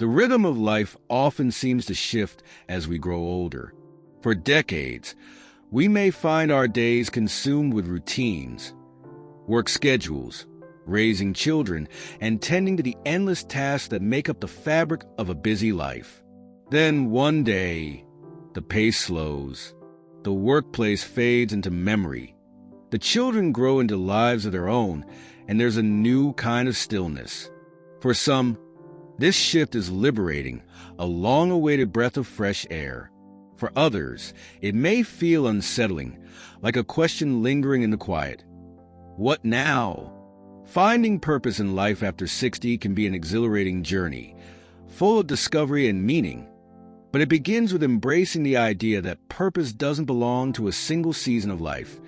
The rhythm of life often seems to shift as we grow older. For decades, we may find our days consumed with routines, work schedules, raising children, and tending to the endless tasks that make up the fabric of a busy life. Then one day, the pace slows, the workplace fades into memory, the children grow into lives of their own, and there's a new kind of stillness. For some, this shift is liberating, a long-awaited breath of fresh air. For others, it may feel unsettling, like a question lingering in the quiet. What now? Finding purpose in life after 60 can be an exhilarating journey, full of discovery and meaning. But it begins with embracing the idea that purpose doesn't belong to a single season of life.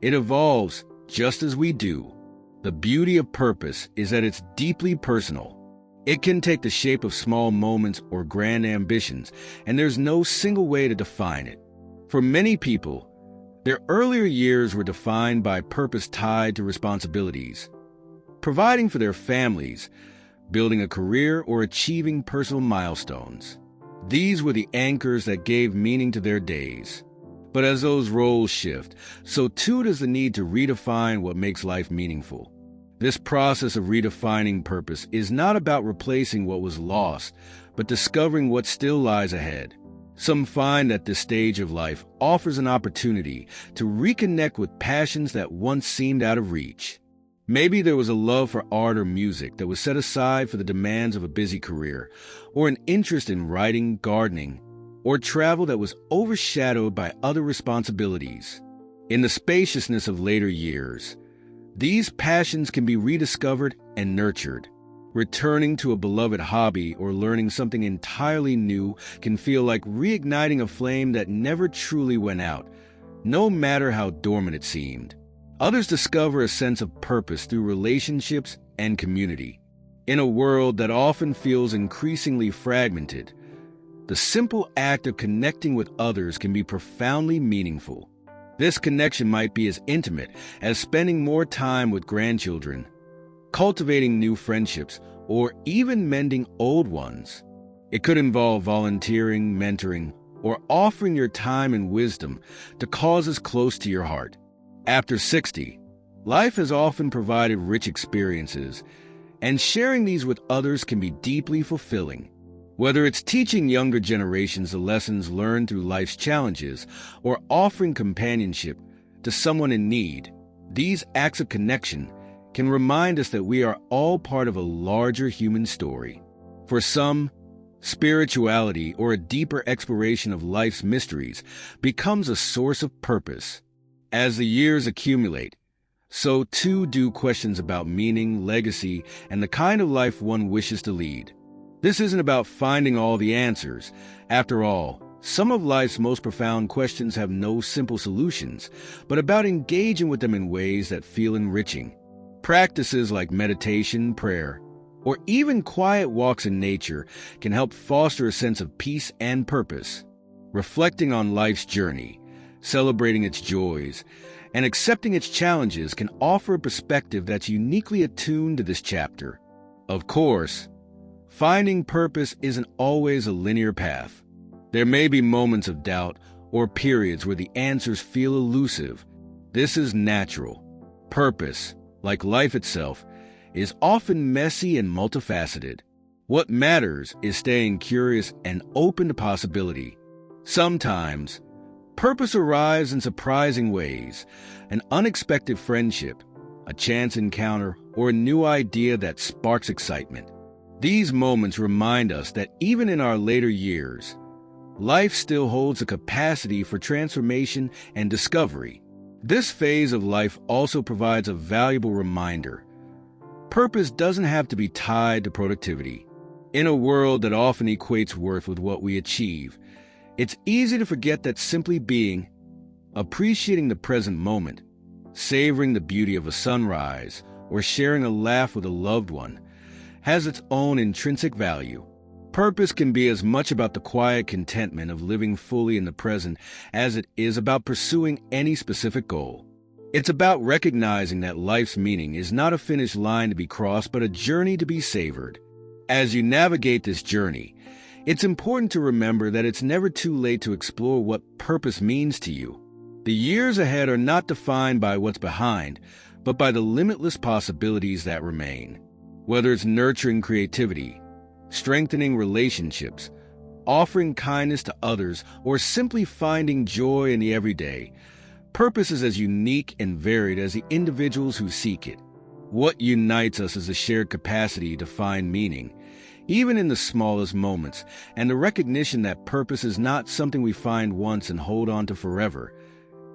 It evolves just as we do. The beauty of purpose is that it's deeply personal. It can take the shape of small moments or grand ambitions, and there's no single way to define it. For many people, their earlier years were defined by purpose tied to responsibilities, providing for their families, building a career, or achieving personal milestones. These were the anchors that gave meaning to their days. But as those roles shift, so too does the need to redefine what makes life meaningful. This process of redefining purpose is not about replacing what was lost, but discovering what still lies ahead. Some find that this stage of life offers an opportunity to reconnect with passions that once seemed out of reach. Maybe there was a love for art or music that was set aside for the demands of a busy career, or an interest in writing, gardening, or travel that was overshadowed by other responsibilities. In the spaciousness of later years, these passions can be rediscovered and nurtured. Returning to a beloved hobby or learning something entirely new can feel like reigniting a flame that never truly went out, no matter how dormant it seemed. Others discover a sense of purpose through relationships and community. In a world that often feels increasingly fragmented, the simple act of connecting with others can be profoundly meaningful. This connection might be as intimate as spending more time with grandchildren, cultivating new friendships, or even mending old ones. It could involve volunteering, mentoring, or offering your time and wisdom to causes close to your heart. After 60, life has often provided rich experiences, and sharing these with others can be deeply fulfilling. Whether it's teaching younger generations the lessons learned through life's challenges or offering companionship to someone in need, these acts of connection can remind us that we are all part of a larger human story. For some, spirituality or a deeper exploration of life's mysteries becomes a source of purpose. As the years accumulate, so too do questions about meaning, legacy, and the kind of life one wishes to lead. This isn't about finding all the answers. After all, some of life's most profound questions have no simple solutions, but about engaging with them in ways that feel enriching. Practices like meditation, prayer, or even quiet walks in nature can help foster a sense of peace and purpose. Reflecting on life's journey, celebrating its joys, and accepting its challenges can offer a perspective that's uniquely attuned to this chapter. Of course, finding purpose isn't always a linear path. There may be moments of doubt or periods where the answers feel elusive. This is natural. Purpose, like life itself, is often messy and multifaceted. What matters is staying curious and open to possibility. Sometimes, purpose arrives in surprising ways, an unexpected friendship, a chance encounter, or a new idea that sparks excitement. These moments remind us that even in our later years, life still holds a capacity for transformation and discovery. This phase of life also provides a valuable reminder. Purpose doesn't have to be tied to productivity. In a world that often equates worth with what we achieve, it's easy to forget that simply being, appreciating the present moment, savoring the beauty of a sunrise, or sharing a laugh with a loved one, has its own intrinsic value. Purpose can be as much about the quiet contentment of living fully in the present as it is about pursuing any specific goal. It's about recognizing that life's meaning is not a finish line to be crossed, but a journey to be savored. As you navigate this journey, it's important to remember that it's never too late to explore what purpose means to you. The years ahead are not defined by what's behind, but by the limitless possibilities that remain. Whether it's nurturing creativity, strengthening relationships, offering kindness to others, or simply finding joy in the everyday, purpose is as unique and varied as the individuals who seek it. What unites us is a shared capacity to find meaning, even in the smallest moments, and the recognition that purpose is not something we find once and hold on to forever.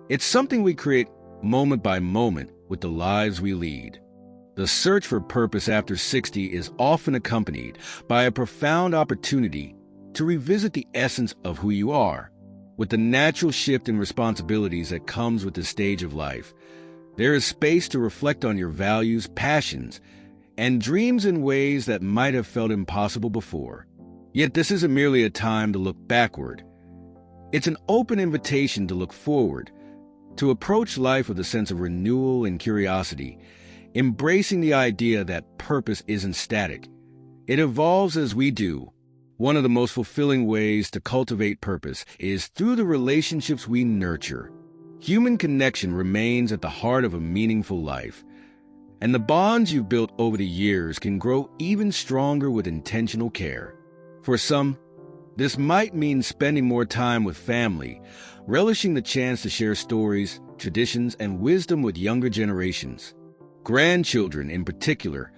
It's something we create moment by moment with the lives we lead. The search for purpose after 60 is often accompanied by a profound opportunity to revisit the essence of who you are. With the natural shift in responsibilities that comes with this stage of life, there is space to reflect on your values, passions, and dreams in ways that might have felt impossible before. Yet this isn't merely a time to look backward. It's an open invitation to look forward, to approach life with a sense of renewal and curiosity, embracing the idea that purpose isn't static. It evolves as we do. One of the most fulfilling ways to cultivate purpose is through the relationships we nurture. Human connection remains at the heart of a meaningful life, and the bonds you've built over the years can grow even stronger with intentional care. For some, this might mean spending more time with family, relishing the chance to share stories, traditions, and wisdom with younger generations. Grandchildren, in particular,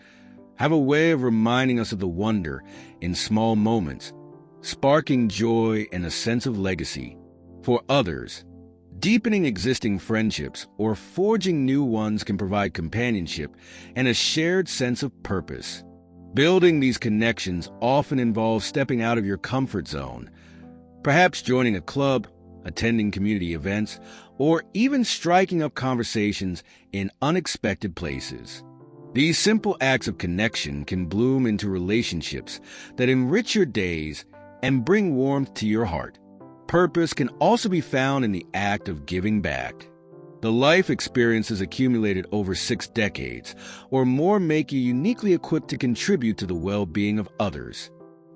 have a way of reminding us of the wonder in small moments, sparking joy and a sense of legacy. For others, deepening existing friendships or forging new ones can provide companionship and a shared sense of purpose. Building these connections often involves stepping out of your comfort zone, perhaps joining a club, attending community events, or even striking up conversations in unexpected places. These simple acts of connection can bloom into relationships that enrich your days and bring warmth to your heart. Purpose can also be found in the act of giving back. The life experiences accumulated over 6 decades or more make you uniquely equipped to contribute to the well-being of others.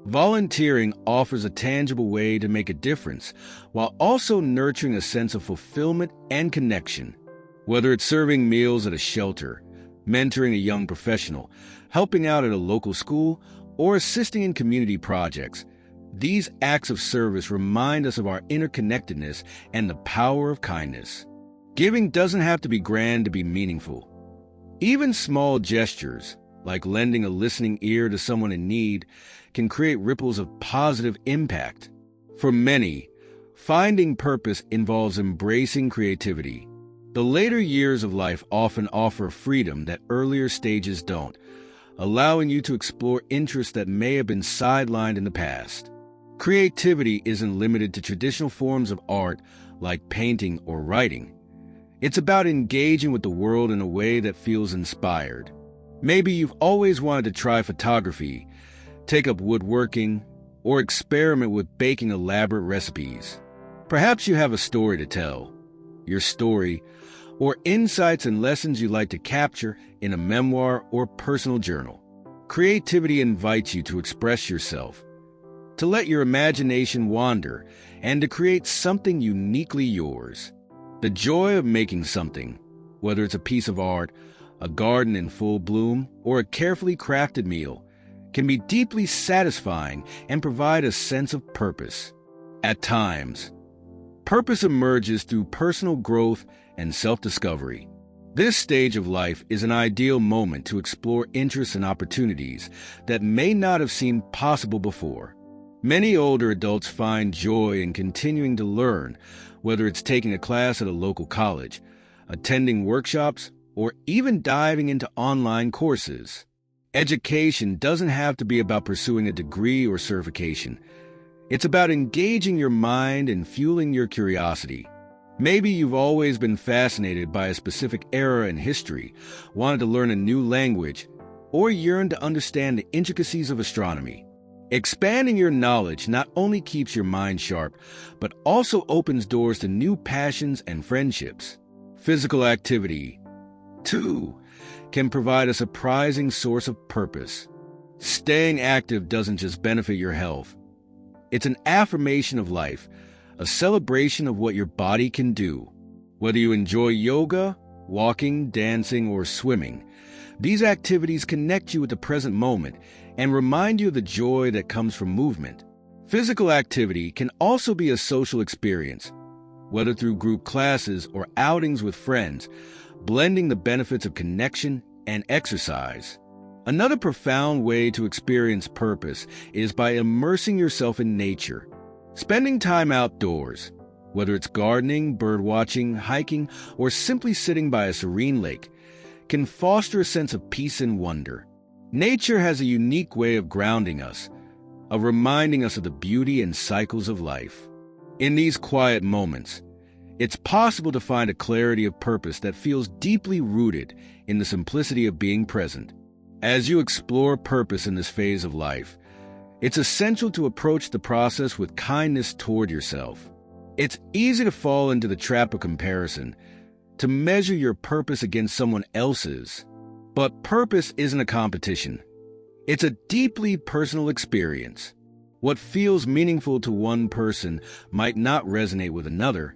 Volunteering offers a tangible way to make a difference while also nurturing a sense of fulfillment and connection. Whether it's serving meals at a shelter, mentoring a young professional, helping out at a local school, or assisting in community projects, these acts of service remind us of our interconnectedness and the power of kindness. Giving doesn't have to be grand to be meaningful. Even small gestures, like lending a listening ear to someone in need, can create ripples of positive impact. For many, finding purpose involves embracing creativity. The later years of life often offer freedom that earlier stages don't, allowing you to explore interests that may have been sidelined in the past. Creativity isn't limited to traditional forms of art like painting or writing. It's about engaging with the world in a way that feels inspired. Maybe you've always wanted to try photography, take up woodworking, or experiment with baking elaborate recipes. Perhaps you have a story to tell, your story, or insights and lessons you'd like to capture in a memoir or personal journal. Creativity invites you to express yourself, to let your imagination wander, and to create something uniquely yours. The joy of making something, whether it's a piece of art, a garden in full bloom, or a carefully crafted meal, can be deeply satisfying and provide a sense of purpose. At times, purpose emerges through personal growth and self-discovery. This stage of life is an ideal moment to explore interests and opportunities that may not have seemed possible before. Many older adults find joy in continuing to learn, whether it's taking a class at a local college, attending workshops, or even diving into online courses. Education doesn't have to be about pursuing a degree or certification. It's about engaging your mind and fueling your curiosity. Maybe you've always been fascinated by a specific era in history, wanted to learn a new language, or yearned to understand the intricacies of astronomy. Expanding your knowledge not only keeps your mind sharp, but also opens doors to new passions and friendships. Physical activity, too, can provide a surprising source of purpose. Staying active doesn't just benefit your health. It's an affirmation of life, a celebration of what your body can do. Whether you enjoy yoga, walking, dancing, or swimming, these activities connect you with the present moment and remind you of the joy that comes from movement. Physical activity can also be a social experience, whether through group classes or outings with friends, blending the benefits of connection and exercise. Another profound way to experience purpose is by immersing yourself in nature. Spending time outdoors, whether it's gardening, birdwatching, hiking, or simply sitting by a serene lake, can foster a sense of peace and wonder. Nature has a unique way of grounding us, of reminding us of the beauty and cycles of life. In these quiet moments, it's possible to find a clarity of purpose that feels deeply rooted in the simplicity of being present. As you explore purpose in this phase of life, it's essential to approach the process with kindness toward yourself. It's easy to fall into the trap of comparison, to measure your purpose against someone else's. But purpose isn't a competition. It's a deeply personal experience. What feels meaningful to one person might not resonate with another,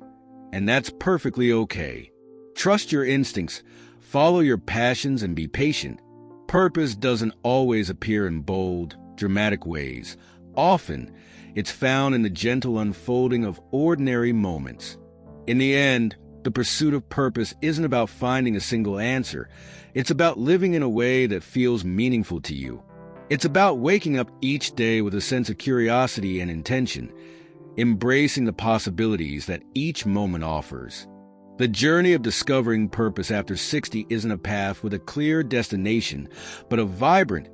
and that's perfectly okay. Trust your instincts, follow your passions, and be patient. Purpose doesn't always appear in bold, dramatic ways. Often, it's found in the gentle unfolding of ordinary moments. In the end, the pursuit of purpose isn't about finding a single answer. It's about living in a way that feels meaningful to you. It's about waking up each day with a sense of curiosity and intention, embracing the possibilities that each moment offers. The journey of discovering purpose after 60 isn't a path with a clear destination, but a vibrant,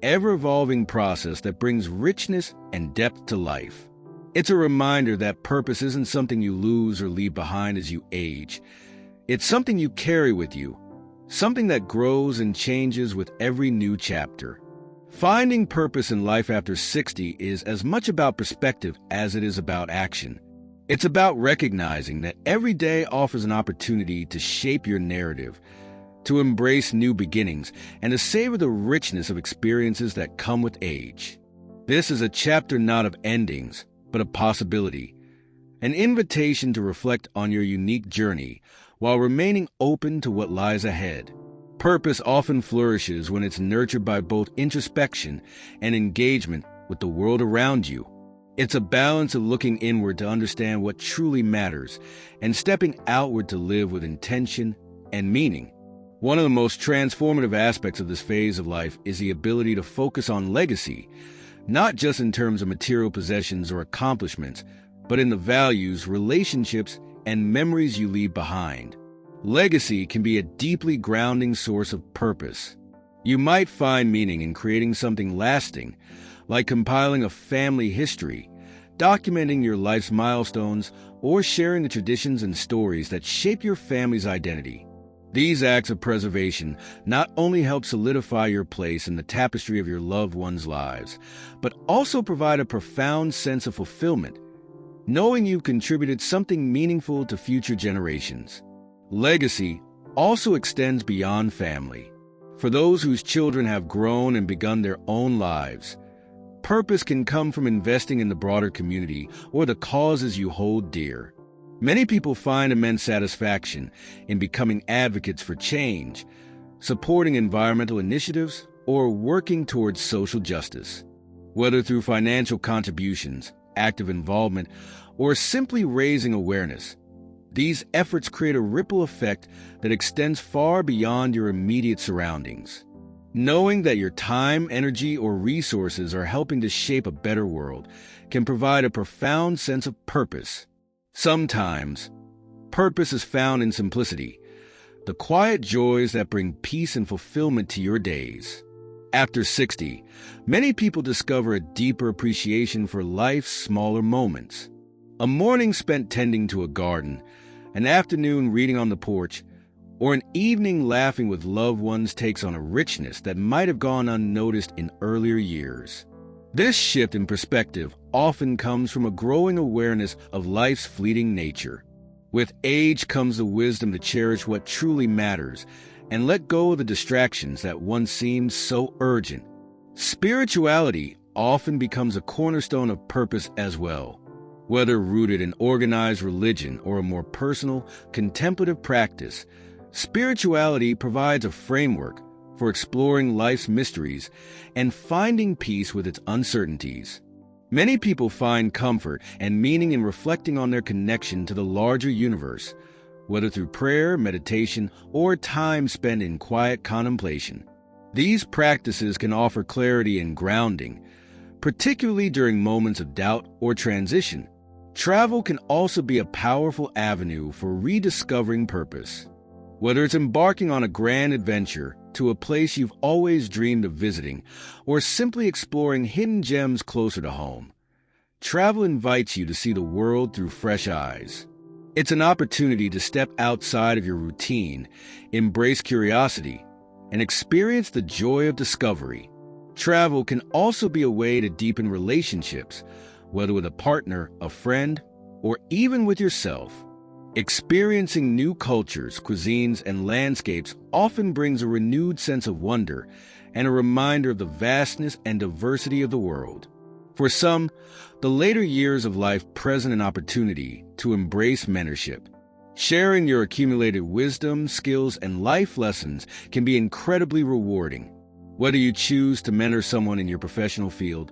ever-evolving process that brings richness and depth to life. It's a reminder that purpose isn't something you lose or leave behind as you age. It's something you carry with you, something that grows and changes with every new chapter. Finding purpose in life after 60 is as much about perspective as it is about action. It's about recognizing that every day offers an opportunity to shape your narrative, to embrace new beginnings, and to savor the richness of experiences that come with age. This is a chapter not of endings, but of possibility, an invitation to reflect on your unique journey while remaining open to what lies ahead. Purpose often flourishes when it's nurtured by both introspection and engagement with the world around you. It's a balance of looking inward to understand what truly matters and stepping outward to live with intention and meaning. One of the most transformative aspects of this phase of life is the ability to focus on legacy, not just in terms of material possessions or accomplishments, but in the values, relationships, and memories you leave behind. Legacy can be a deeply grounding source of purpose. You might find meaning in creating something lasting, like compiling a family history, documenting your life's milestones, or sharing the traditions and stories that shape your family's identity. These acts of preservation not only help solidify your place in the tapestry of your loved ones' lives, but also provide a profound sense of fulfillment, knowing you've contributed something meaningful to future generations. Legacy also extends beyond family. For those whose children have grown and begun their own lives, purpose can come from investing in the broader community or the causes you hold dear. Many people find immense satisfaction in becoming advocates for change, supporting environmental initiatives, or working towards social justice. Whether through financial contributions, active involvement, or simply raising awareness, these efforts create a ripple effect that extends far beyond your immediate surroundings. Knowing that your time, energy, or resources are helping to shape a better world can provide a profound sense of purpose. Sometimes, purpose is found in simplicity, the quiet joys that bring peace and fulfillment to your days. After 60, many people discover a deeper appreciation for life's smaller moments. A morning spent tending to a garden, an afternoon reading on the porch, or an evening laughing with loved ones takes on a richness that might have gone unnoticed in earlier years. This shift in perspective often comes from a growing awareness of life's fleeting nature. With age comes the wisdom to cherish what truly matters and let go of the distractions that once seemed so urgent. Spirituality often becomes a cornerstone of purpose as well. Whether rooted in organized religion or a more personal, contemplative practice, spirituality provides a framework for exploring life's mysteries and finding peace with its uncertainties. Many people find comfort and meaning in reflecting on their connection to the larger universe, whether through prayer, meditation, or time spent in quiet contemplation. These practices can offer clarity and grounding, particularly during moments of doubt or transition. Travel can also be a powerful avenue for rediscovering purpose. Whether it's embarking on a grand adventure to a place you've always dreamed of visiting, or simply exploring hidden gems closer to home, travel invites you to see the world through fresh eyes. It's an opportunity to step outside of your routine, embrace curiosity, and experience the joy of discovery. Travel can also be a way to deepen relationships, whether with a partner, a friend, or even with yourself. Experiencing new cultures, cuisines, and landscapes often brings a renewed sense of wonder and a reminder of the vastness and diversity of the world. For some, the later years of life present an opportunity to embrace mentorship. Sharing your accumulated wisdom, skills, and life lessons can be incredibly rewarding. Whether you choose to mentor someone in your professional field,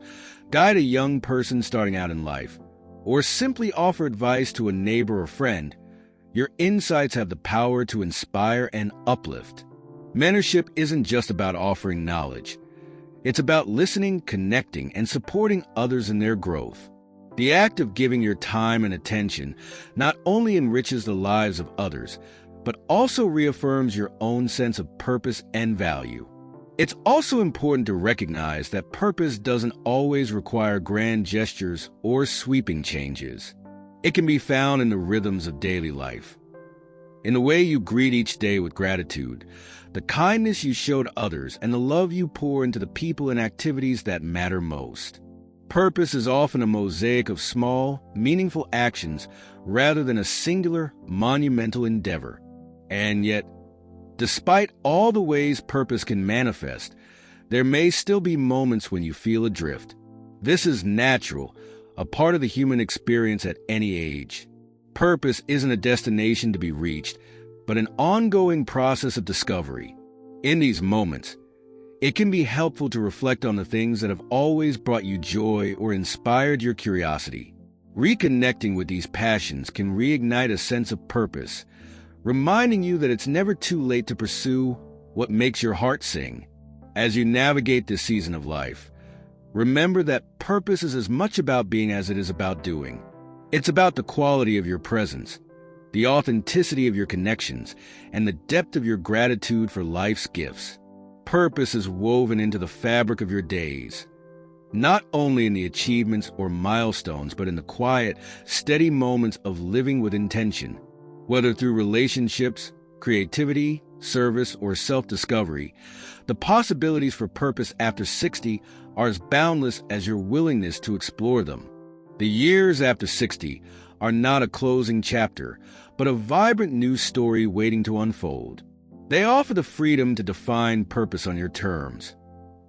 guide a young person starting out in life, or simply offer advice to a neighbor or friend, your insights have the power to inspire and uplift. Mentorship isn't just about offering knowledge. It's about listening, connecting, and supporting others in their growth. The act of giving your time and attention not only enriches the lives of others, but also reaffirms your own sense of purpose and value. It's also important to recognize that purpose doesn't always require grand gestures or sweeping changes. It can be found in the rhythms of daily life. In the way you greet each day with gratitude, the kindness you show to others, and the love you pour into the people and activities that matter most. Purpose is often a mosaic of small, meaningful actions rather than a singular, monumental endeavor. And yet, despite all the ways purpose can manifest, there may still be moments when you feel adrift. This is natural, a part of the human experience at any age. Purpose isn't a destination to be reached, but an ongoing process of discovery. In these moments, it can be helpful to reflect on the things that have always brought you joy or inspired your curiosity. Reconnecting with these passions can reignite a sense of purpose, reminding you that it's never too late to pursue what makes your heart sing. As you navigate this season of life, remember that purpose is as much about being as it is about doing. It's about the quality of your presence, the authenticity of your connections, and the depth of your gratitude for life's gifts. Purpose is woven into the fabric of your days, not only in the achievements or milestones, but in the quiet, steady moments of living with intention. Whether through relationships, creativity, service, or self-discovery, the possibilities for purpose after 60 are as boundless as your willingness to explore them. The years after 60 are not a closing chapter, but a vibrant new story waiting to unfold. They offer the freedom to define purpose on your terms,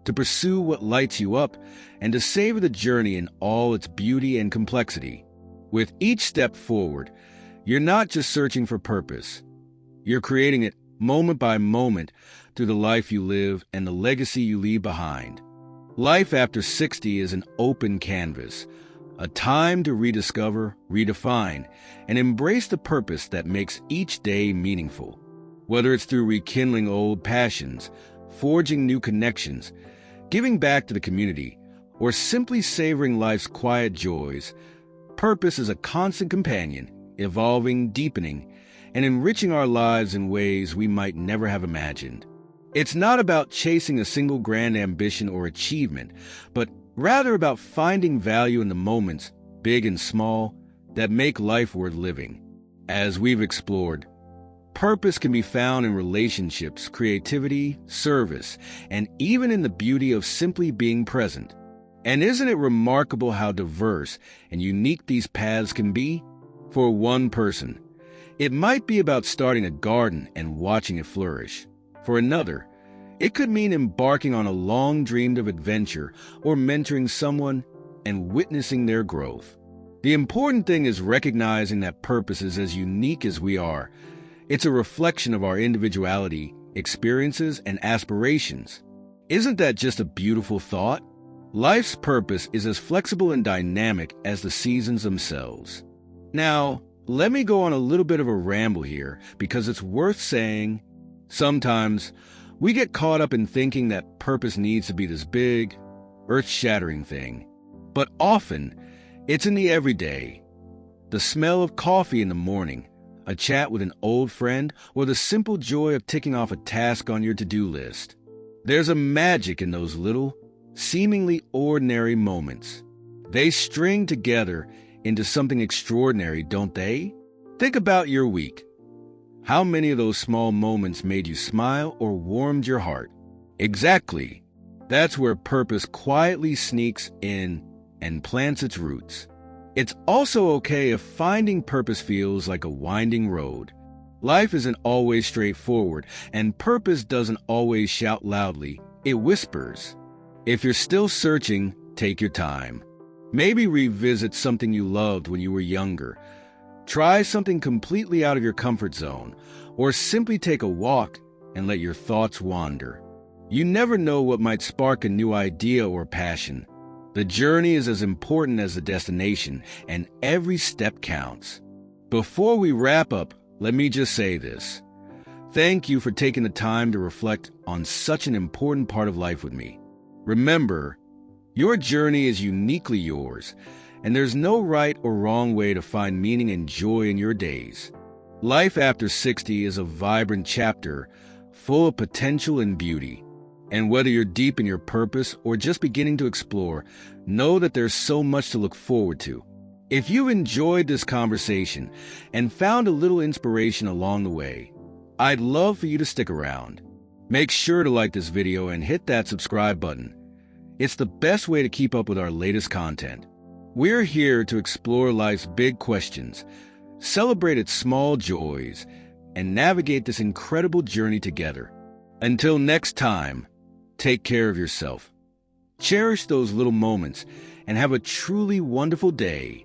to pursue what lights you up, and to savor the journey in all its beauty and complexity. With each step forward, you're not just searching for purpose. You're creating it moment by moment through the life you live and the legacy you leave behind. Life after 60 is an open canvas, a time to rediscover, redefine, and embrace the purpose that makes each day meaningful. Whether it's through rekindling old passions, forging new connections, giving back to the community, or simply savoring life's quiet joys, purpose is a constant companion, evolving, deepening, and enriching our lives in ways we might never have imagined. It's not about chasing a single grand ambition or achievement, but rather about finding value in the moments, big and small, that make life worth living. As we've explored, purpose can be found in relationships, creativity, service, and even in the beauty of simply being present. And isn't it remarkable how diverse and unique these paths can be? For one person, it might be about starting a garden and watching it flourish. For another, It could mean embarking on a long-dreamed-of adventure or mentoring someone and witnessing their growth. The important thing is recognizing that purpose is as unique as we are. It's a reflection of our individuality, experiences, and aspirations. Isn't that just a beautiful thought? Life's purpose is as flexible and dynamic as the seasons themselves. Now, let me go on a little bit of a ramble here because it's worth saying. Sometimes we get caught up in thinking that purpose needs to be this big, earth-shattering thing. But often, it's in the everyday. The smell of coffee in the morning, a chat with an old friend, or the simple joy of ticking off a task on your to-do list. There's a magic in those little, seemingly ordinary moments. They string together into something extraordinary, don't they? Think about your week. How many of those small moments made you smile or warmed your heart? Exactly. That's where purpose quietly sneaks in and plants its roots. It's also okay if finding purpose feels like a winding road. Life isn't always straightforward, and purpose doesn't always shout loudly. It whispers. If you're still searching, take your time. Maybe revisit something you loved when you were younger. Try something completely out of your comfort zone, or simply take a walk and let your thoughts wander. You never know what might spark a new idea or passion. The journey is as important as the destination, and every step counts. Before we wrap up, let me just say this. Thank you for taking the time to reflect on such an important part of life with me. Remember, your journey is uniquely yours, and there's no right or wrong way to find meaning and joy in your days. Life after 60 is a vibrant chapter, full of potential and beauty. And whether you're deep in your purpose or just beginning to explore, know that there's so much to look forward to. If you enjoyed this conversation and found a little inspiration along the way, I'd love for you to stick around. Make sure to like this video and hit that subscribe button. It's the best way to keep up with our latest content. We're here to explore life's big questions, celebrate its small joys, and navigate this incredible journey together. Until next time, take care of yourself. Cherish those little moments and have a truly wonderful day.